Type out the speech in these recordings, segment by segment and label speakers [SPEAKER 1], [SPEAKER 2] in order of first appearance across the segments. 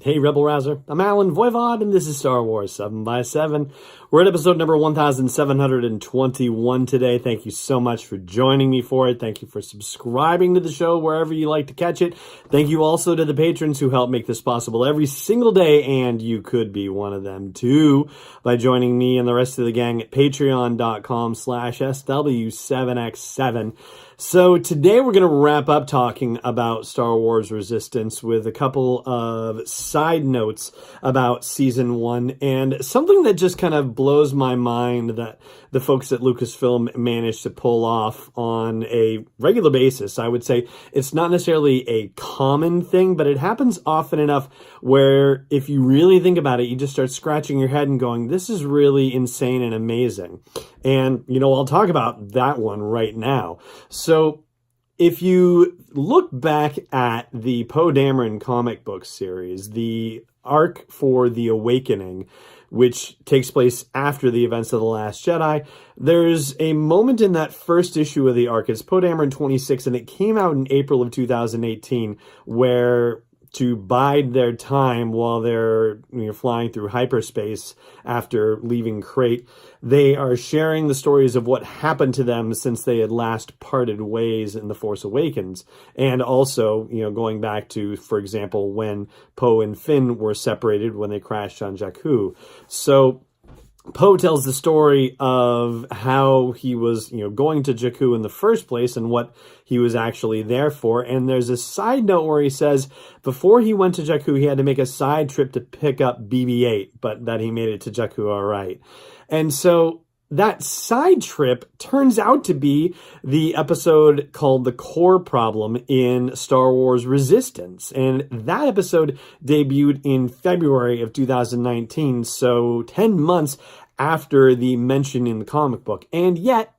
[SPEAKER 1] Hey Rebel Rouser, I'm Alan Voivod, and this is Star Wars 7x7. We're at episode number 1721 today. Thank you so much for joining me for it. Thank you for subscribing to the show wherever you like to catch it. Thank you also to the patrons who help make this possible every single day, and you could be one of them too by joining me and the rest of the gang at patreon.com/SW7x7. So today we're going to wrap up talking about Star Wars Resistance with a couple of side notes about Season 1 and something that just kind of blows my mind that the folks at Lucasfilm managed to pull off on a regular basis. I would say it's not necessarily a common thing, but it happens often enough where if you really think about it, you just start scratching your head and going, this is really insane and amazing. And, I'll talk about that one right now. So if you look back at the Poe Dameron comic book series, the arc for The Awakening, which takes place after the events of The Last Jedi, there's a moment in that first issue of the arc. It's Poe Dameron 26, and it came out in April of 2018, where to bide their time while they're flying through hyperspace after leaving Crate, they are sharing the stories of what happened to them since they had last parted ways in The Force Awakens. And also, going back to, for example, when Poe and Finn were separated when they crashed on Jakku. So Poe tells the story of how he was, going to Jakku in the first place and what he was actually there for. And there's a side note where he says before he went to Jakku, he had to make a side trip to pick up BB-8, but that he made it to Jakku all right. And so that side trip turns out to be the episode called The Core Problem in Star Wars Resistance. And that episode debuted in February of 2019, so 10 months after the mention in the comic book. And yet,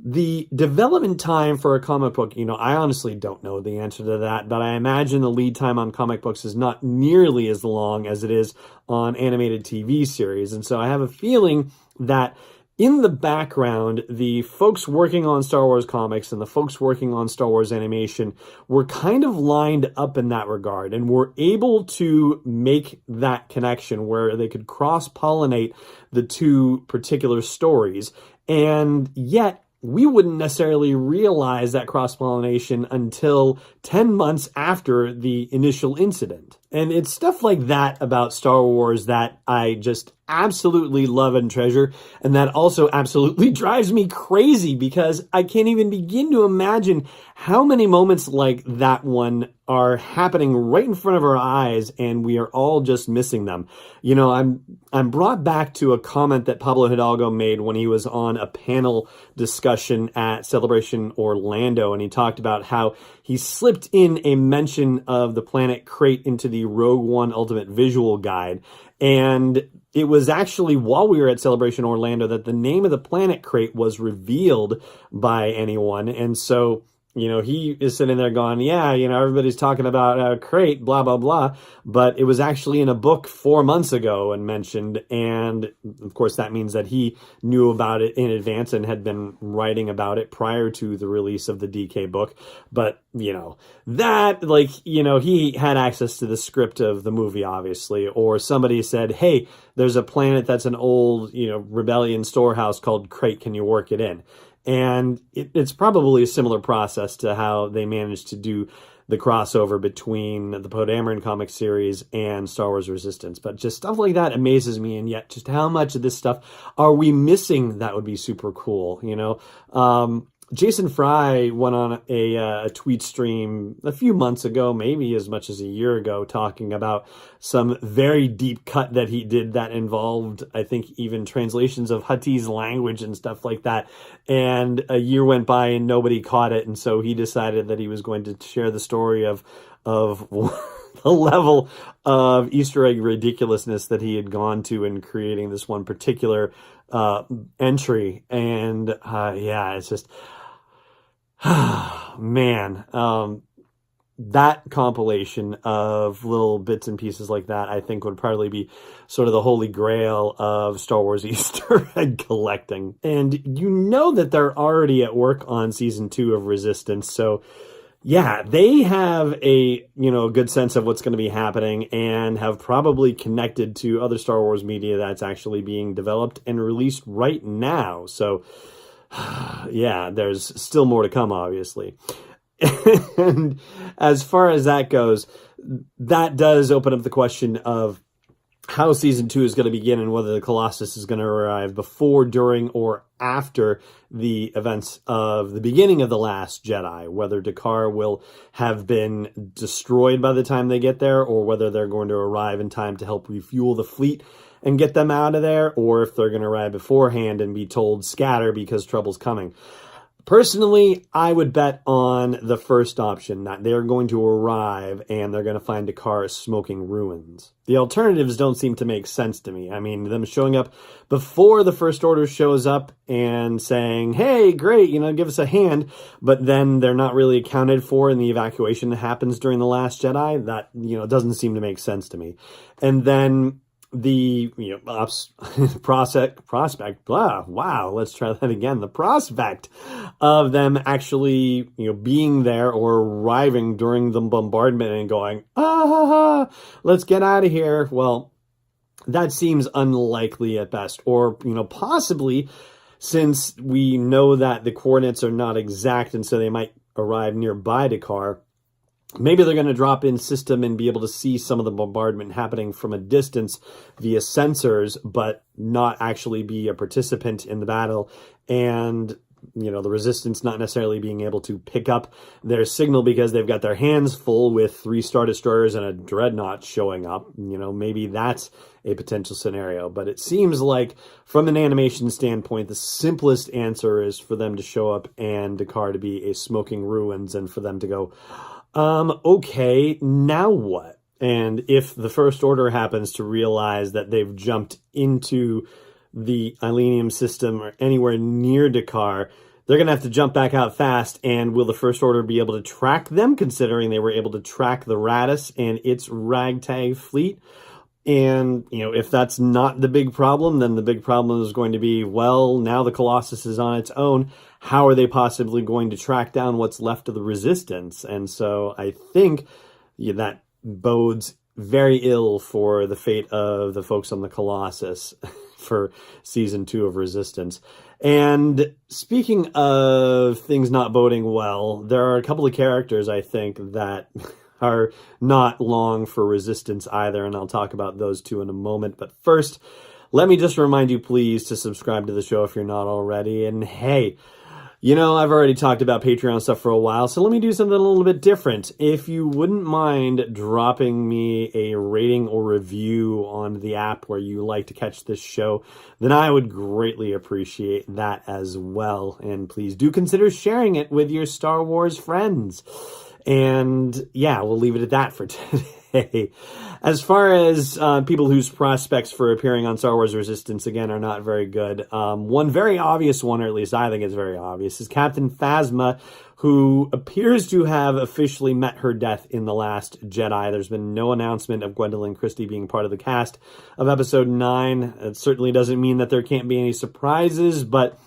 [SPEAKER 1] the development time for a comic book, I honestly don't know the answer to that, but I imagine the lead time on comic books is not nearly as long as it is on animated TV series. And so I have a feeling that in the background, the folks working on Star Wars comics and the folks working on Star Wars animation were kind of lined up in that regard and were able to make that connection where they could cross-pollinate the two particular stories. And yet, we wouldn't necessarily realize that cross-pollination until 10 months after the initial incident. And it's stuff like that about Star Wars that I just absolutely love and treasure, and that also absolutely drives me crazy because I can't even begin to imagine how many moments like that one are happening right in front of our eyes, and we are all just missing them. I'm brought back to a comment that Pablo Hidalgo made when he was on a panel discussion at Celebration Orlando, and he talked about how he slipped in a mention of the planet Crate into the Rogue One Ultimate Visual Guide, and it was actually while we were at Celebration Orlando that the name of the planet Crate was revealed by anyone. And so, he is sitting there going, everybody's talking about Crate, blah, blah, blah. But it was actually in a book 4 months ago and mentioned. And of course, that means that he knew about it in advance and had been writing about it prior to the release of the DK book. But, he had access to the script of the movie, obviously. Or somebody said, hey, there's a planet that's an old, rebellion storehouse called Crate. Can you work it in? And it's probably a similar process to how they managed to do the crossover between the Poe Dameron comic series and Star Wars Resistance. But just stuff like that amazes me, and yet just how much of this stuff are we missing that would be super cool, Jason Fry went on a tweet stream a few months ago, maybe as much as a year ago, talking about some very deep cut that he did that involved, I think, even translations of Huttese language and stuff like that. And a year went by and nobody caught it. And so he decided that he was going to share the story of the level of Easter egg ridiculousness that he had gone to in creating this one particular entry. And it's just... man, that compilation of little bits and pieces like that, I think would probably be sort of the holy grail of Star Wars Easter egg collecting. And that they're already at work on season 2 of Resistance. So, Yeah, they have a, good sense of what's going to be happening and have probably connected to other Star Wars media that's actually being developed and released right now. So, yeah, there's still more to come, obviously. And as far as that goes, that does open up the question of how season 2 is going to begin and whether the Colossus is going to arrive before, during, or after the events of the beginning of The Last Jedi, whether Dakar will have been destroyed by the time they get there, or whether they're going to arrive in time to help refuel the fleet and get them out of there, or if they're going to arrive beforehand and be told scatter because trouble's coming. Personally, I would bet on the first option, that they're going to arrive and they're going to find Dakar smoking ruins. The alternatives don't seem to make sense to me. I mean, them showing up before the First Order shows up and saying, hey, great, give us a hand, but then they're not really accounted for in the evacuation that happens during The Last Jedi. That, doesn't seem to make sense to me. And then the prospect, wow, let's try that again. The prospect of them actually, being there or arriving during the bombardment and going, let's get out of here. Well, that seems unlikely at best. Or, possibly, since we know that the coordinates are not exact and so they might arrive nearby Dakar, maybe they're going to drop in system and be able to see some of the bombardment happening from a distance via sensors, but not actually be a participant in the battle. And, the resistance not necessarily being able to pick up their signal because they've got their hands full with 3 Star Destroyers and a Dreadnought showing up. Maybe that's a potential scenario. But it seems like, from an animation standpoint, the simplest answer is for them to show up and Dakar to be a smoking ruins and for them to go, okay, now what? And if the First Order happens to realize that they've jumped into the Ilenium system or anywhere near Dakar, they're going to have to jump back out fast. And will the First Order be able to track them, considering they were able to track the Raddus and its ragtag fleet? And, if that's not the big problem, then the big problem is going to be, well, now the Colossus is on its own. How are they possibly going to track down what's left of the Resistance? And so I think that bodes very ill for the fate of the folks on the Colossus for season 2 of Resistance. And speaking of things not boding well, there are a couple of characters, I think, that are not long for Resistance either, and I'll talk about those two in a moment. But first, let me just remind you, please, to subscribe to the show if you're not already. And hey, I've already talked about Patreon stuff for a while, so let me do something a little bit different. If you wouldn't mind dropping me a rating or review on the app where you like to catch this show, then I would greatly appreciate that as well. And please do consider sharing it with your Star Wars friends. And yeah, we'll leave it at that for today. As far as people whose prospects for appearing on Star Wars Resistance, again, are not very good, one very obvious one, or at least I think is very obvious, is Captain Phasma, who appears to have officially met her death in The Last Jedi. There's been no announcement of Gwendolyn Christie being part of the cast of Episode 9. It certainly doesn't mean that there can't be any surprises, but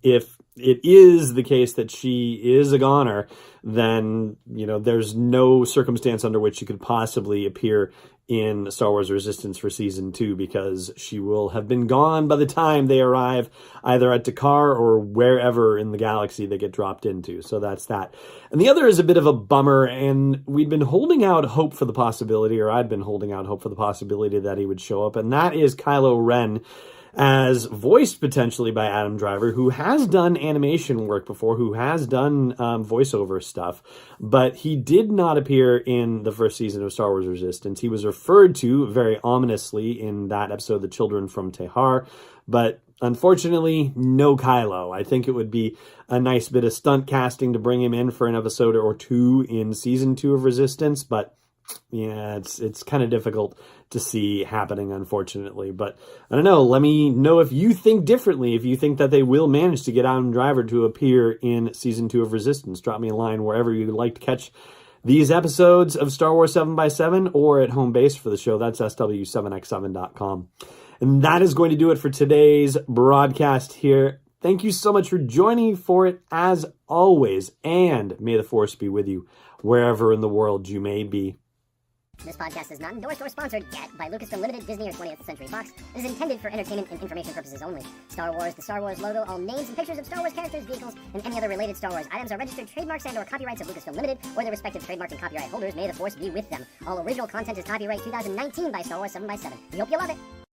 [SPEAKER 1] if it is the case that she is a goner, then, there's no circumstance under which she could possibly appear in Star Wars Resistance for Season 2, because she will have been gone by the time they arrive either at Dakar or wherever in the galaxy they get dropped into. So that's that. And the other is a bit of a bummer, and we'd been holding out hope for the possibility, or I'd been holding out hope for the possibility that he would show up, and that is Kylo Ren, as voiced potentially by Adam Driver, who has done animation work before, who has done voiceover stuff, but he did not appear in the first season of Star Wars Resistance. He was referred to very ominously in that episode, The Children from Tehar, but unfortunately, no Kylo. I think it would be a nice bit of stunt casting to bring him in for an episode or two in season 2 of Resistance, but yeah, it's kind of difficult to see happening, unfortunately. But I don't know. Let me know if you think differently, if you think that they will manage to get Adam Driver to appear in season 2 of Resistance. Drop me a line wherever you'd like to catch these episodes of Star Wars 7x7 or at home base for the show. That's SW7x7.com. And that is going to do it for today's broadcast here. Thank you so much for joining me for it, as always, and may the Force be with you wherever in the world you may be.
[SPEAKER 2] This podcast is not endorsed or sponsored yet by Lucasfilm Limited, Disney, or 20th Century Fox. This is intended for entertainment and information purposes only. Star Wars, the Star Wars logo, all names and pictures of Star Wars characters, vehicles, and any other related Star Wars items are registered trademarks and/or copyrights of Lucasfilm Limited or their respective trademark and copyright holders. May the Force be with them. All original content is copyright 2019 by Star Wars 7x7. We hope you love it.